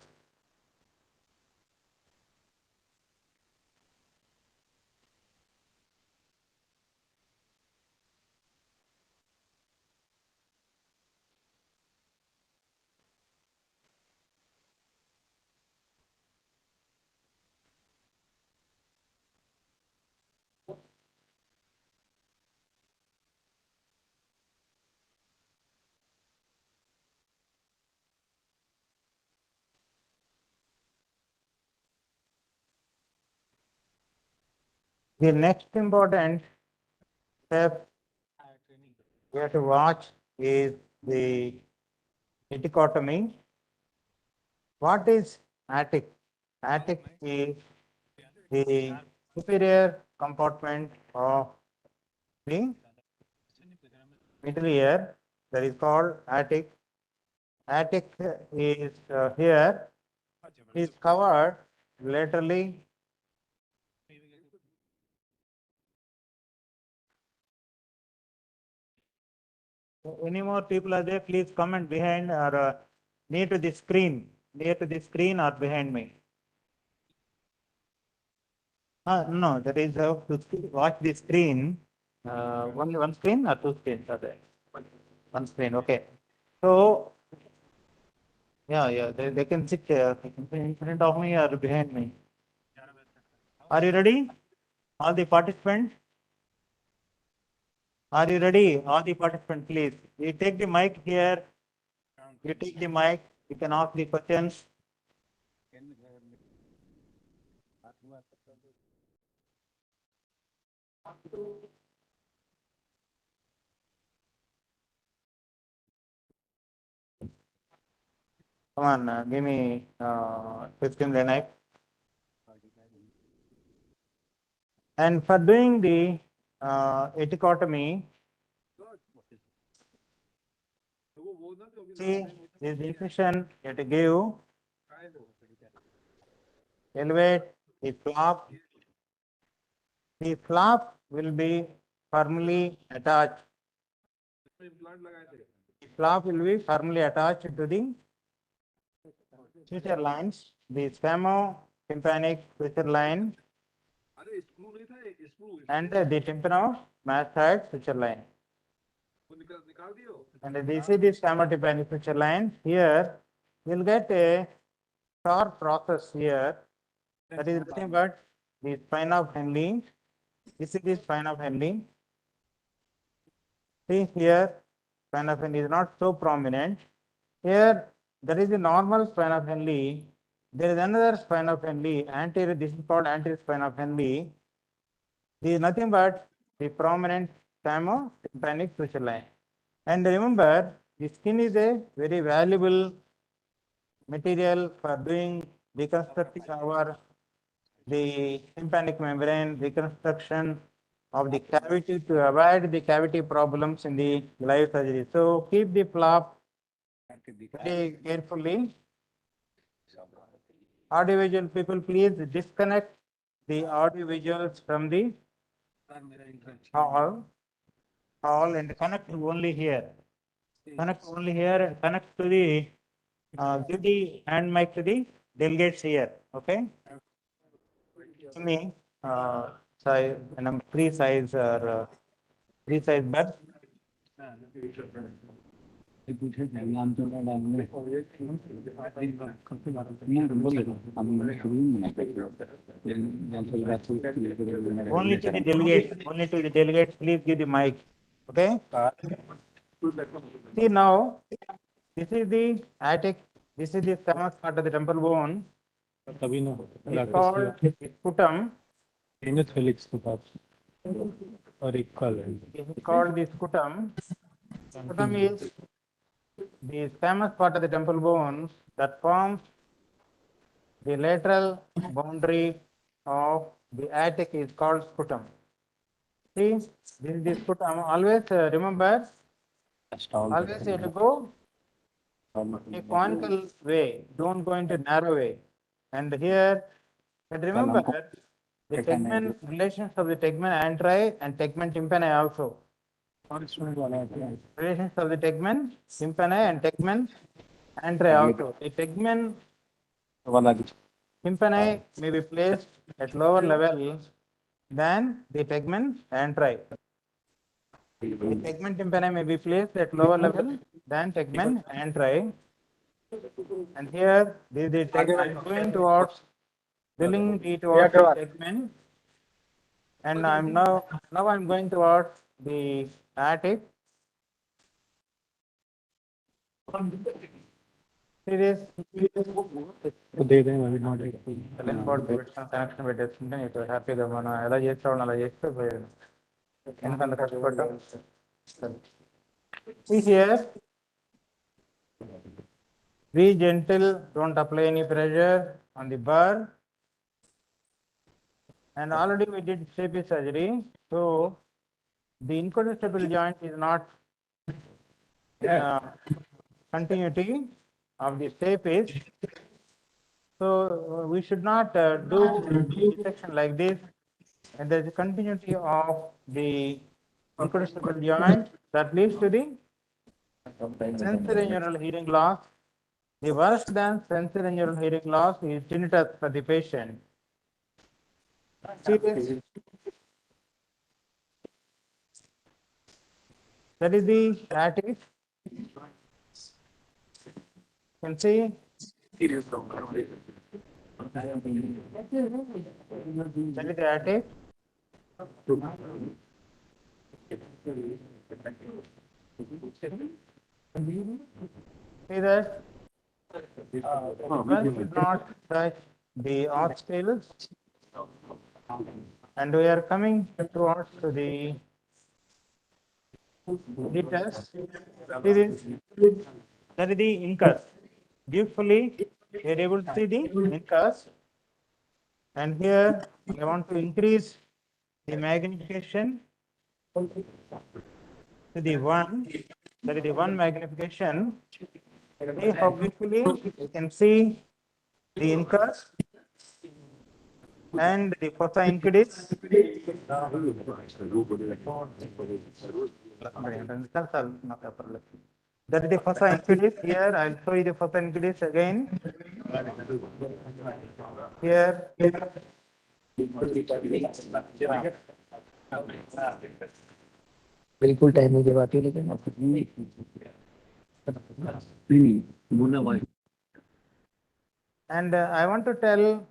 the next important step we have to watch is the Atticotomy. What is attic? Attic is the superior compartment of the middle ear, that is called attic. Attic is here, is covered laterally Any more people are there? Please comment behind or near to the screen or behind me. No, that is to watch the screen. Only one screen or two screens are there? One screen, okay. So, yeah, they can sit in front of me or behind me. Are you ready? All the participants? Are you ready? All the participants, please. You take the mic here. You take the mic. You can ask the questions. Come on, give me 15 the knife. And for doing the Atticotomy, see this incision you have to give, elevate the flap. The flap will be firmly attached. The flap will be firmly attached to the suture lines, the tympanic suture line, and the tympanomastoid suture line. And this is the tympanic suture line. Here, you'll get a sharp process here. That is nothing but the spine of Henle. This is the spine of Henle. See here, spine of Henle is not so prominent. Here, there is the normal spine of Henle. There is another spine of Henle, anterior. This is called anterior spine of Henle. This is nothing but the prominent tympanic suture line. And remember, the skin is a very valuable material for doing reconstructing the tympanic membrane, reconstruction of the cavity to avoid the cavity problems in the live surgery. So keep the flap very carefully. Audiovisual people, please disconnect the audiovisuals from the hall and connect only here. Connect only here and connect to the give the hand mic to the delegates here. Okay. Give me size and three size or three size bed. Only to the delegates, please give the mic. Okay. See now, this is the attic, this is the stomach part of the temple bone. It's called scutum. This is called the scutum. Scutum is the squamous part of the temple bone that forms the lateral boundary of the attic is called scutum. See, this is the scutum. Always remember, always you have to go a conical way, don't go into narrow way. And here, and remember the tegmen, relations of the tegmen anteri and tegmen tympani also. Relations of the tegmen tympani and tegmen anteri also. The tegmen tympani may be placed at lower level than the tegmen anteri. The tegmen tympani may be placed at lower level than tegmen anteri. And here, the tegmen going towards, drilling towards the tegmen. And now I'm going towards the attic. See this? Connection పెట్టేస్తుంటే నీకు హ్యాపీగా మనం ఎలా చేస్తామో అలా చేస్తే ఎందుకంత కష్టపడ్డాం. See here, be gentle, don't apply any pressure on the burr. And already we did Stapes surgery, so the incostable joint is not continuity of the Stapes. So we should not do dissection like this. and there is a continuity of the incrustable joint that leads to the sensory neural hearing loss. The worse than sensory neural hearing loss is tinnitus for the patient. See this? That is the attic. You can see. That is the attic. See that? One should not touch the arch scales. And we are coming towards the test. See this? That is the incus. Beautifully, we are able to see the incus. And here, I want to increase the magnification to the 1. That is the 1 magnification. See how beautifully you can see the incus and the fossa incudis. That is the fossa incudis. Here, I will show you the fossa incudis again. Here. बिल्कुल time मुझे बात ही लेकिन And I want to tell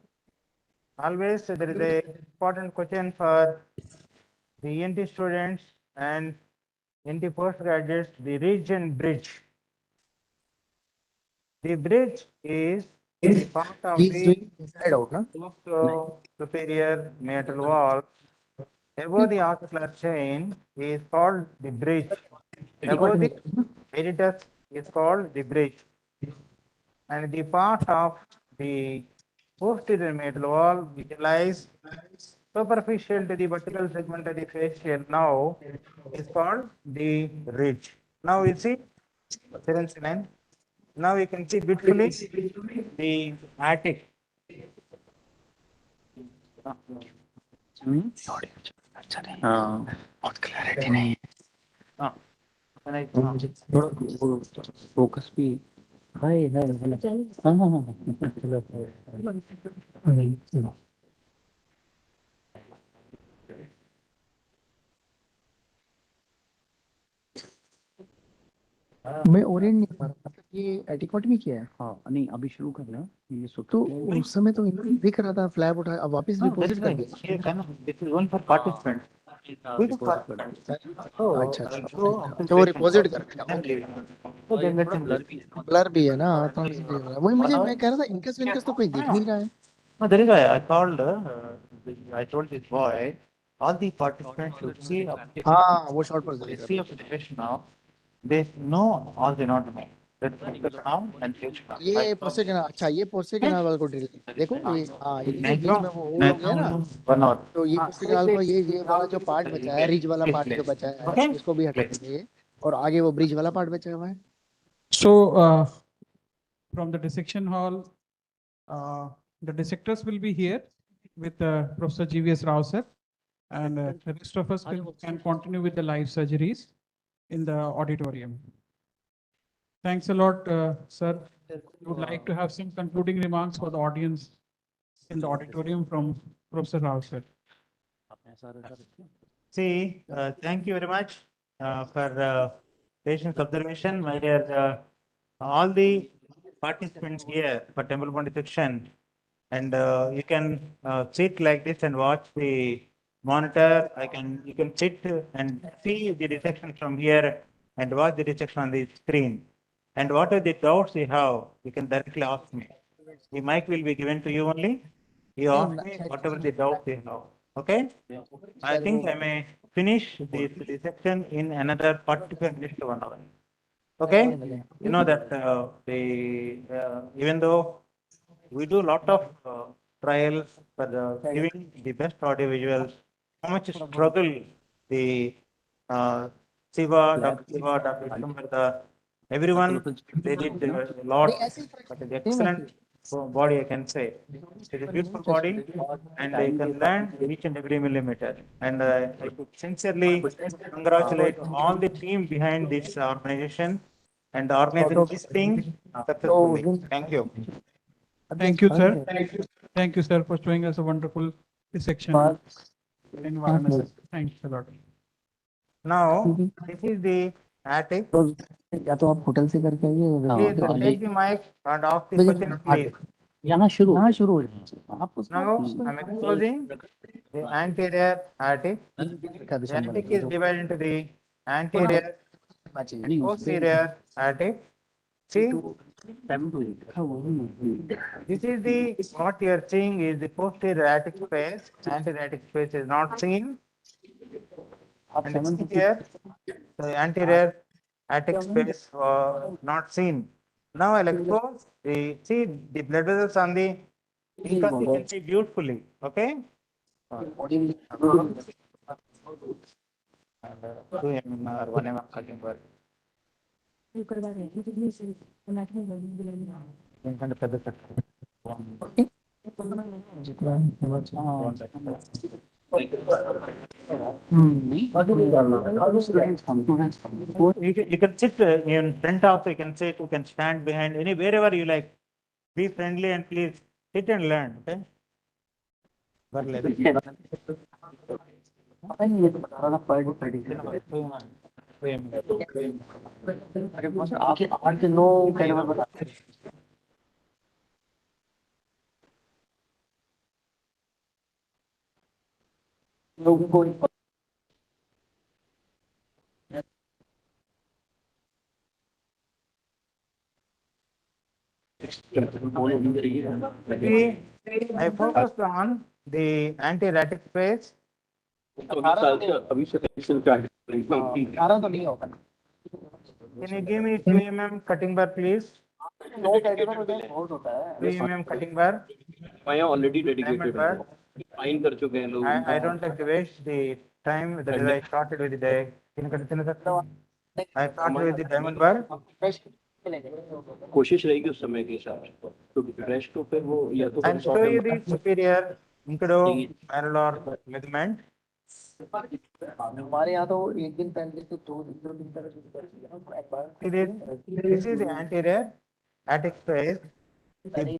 always there is a important question for the ENT students and ENT postgraduates, the ridge and bridge. The bridge is the part of he's the doing inside out na superior metal wall. Above the ocular chain is called the bridge. Above the editus is called the bridge. And the part of the posterior metal wall which lies superficial to the vertical segment of the facial now is called the ridge. Now you see, line. Now you can see beautifully the attic. बहुत clarity नहीं है focus भी हाय हाय हाँ हाँ हाँ चलो मैं Orient नहीं पा रहा ये एटिकोटमी क्या है? हाँ नहीं अभी शुरू करना ये तो उस समय तो दिख रहा था फ्लैप उठा अब वापस रिपोर्ट कर दिया। This is one for participants. अच्छा अच्छा तो वो रिपोजिट कर ब्लर भी है ना तो वही मुझे मैं कह रहा था इनकस विनकस तो कोई दिख नहीं रहा है। No, that is why I called. I told this boy, all the participants should see. हाँ वो शॉर्ट पर They see of the patient now. They know all the anatomy. That's now and future. ये poster के ना अच्छा ये poster के नाल वाला को ड्रिल देखो ये हाँ ये बीच में वो हो गया ना 1 hour. तो ये पोस्टर के नाल को ये वाला जो पार्ट बचा है रिज वाला पार्ट जो बचा है इसको भी हटा देंगे और आगे वो ब्रिज वाला पार्ट बचा हुआ है। So from the dissection hall, the dissectors will be here with Professor GVS Rao sir, and the rest of us can continue with the live surgeries in the auditorium. Thanks a lot, sir. We would like to have some concluding remarks for the audience in the auditorium from Professor Rao sir. See, thank you very much for patient observation. My dear, all the participants here for temple bone dissection, and you can sit like this and watch the monitor. You can sit and see the dissection from here and watch the dissection on the screen. And what are the doubts you have, you can directly ask me. The mic will be given to you only. You ask me whatever the doubts you have. Okay? I think I may finish this dissection in another 45 minutes to 1 hour. Okay? You know that even though we do a lot of trials for giving the best audio visuals, how much struggle the Siva, Dr. Siva, Dr. Sambartha, everyone, they did a lot, but the excellent body, I can say. It's a beautiful body, and you can learn each and every millimeter. And I could sincerely congratulate all the team behind this organization and organizing this thing successfully. Thank you. Thank you, sir. Thank you, sir, for showing us a wonderful dissection environment. Thanks a lot. Now, this is the attic. या तो आप hotel से करके आइए Please take the mic and ask the question, please. यहाँ शुरू हो जाए आप Now, I'm exposing the anterior attic. The attic is divided into the anterior, posterior attic. See, this is the, what you are seeing is the posterior attic space. Anterior attic space is not seen. And see here, the anterior attic space not seen. Now I'll expose the, see the blood vessels on the incus, you can see beautifully, okay? 2 mm or 1 mm cutting work. ఎందుకంటే పెద్ద cut. You can sit in front also, you can sit, you can stand behind, any wherever you like. Be friendly and please sit and learn, okay? I focused on the anti-erratic space. Can you give me 2 mm cutting bar, please? 2 mm cutting bar. I already dedicated. Bar. Fine कर चुके हैं लोग. I don't like to waste the time that is I started with the I started with the diamond bar. कोशिश रहेगी उस समय के हिसाब से. तो रेस्ट तो फिर वो या तो I'll show you the superior inguinal ligament. हमारे यहाँ तो एक दिन पहले तो 2 दिन तक This is the anterior attic space. The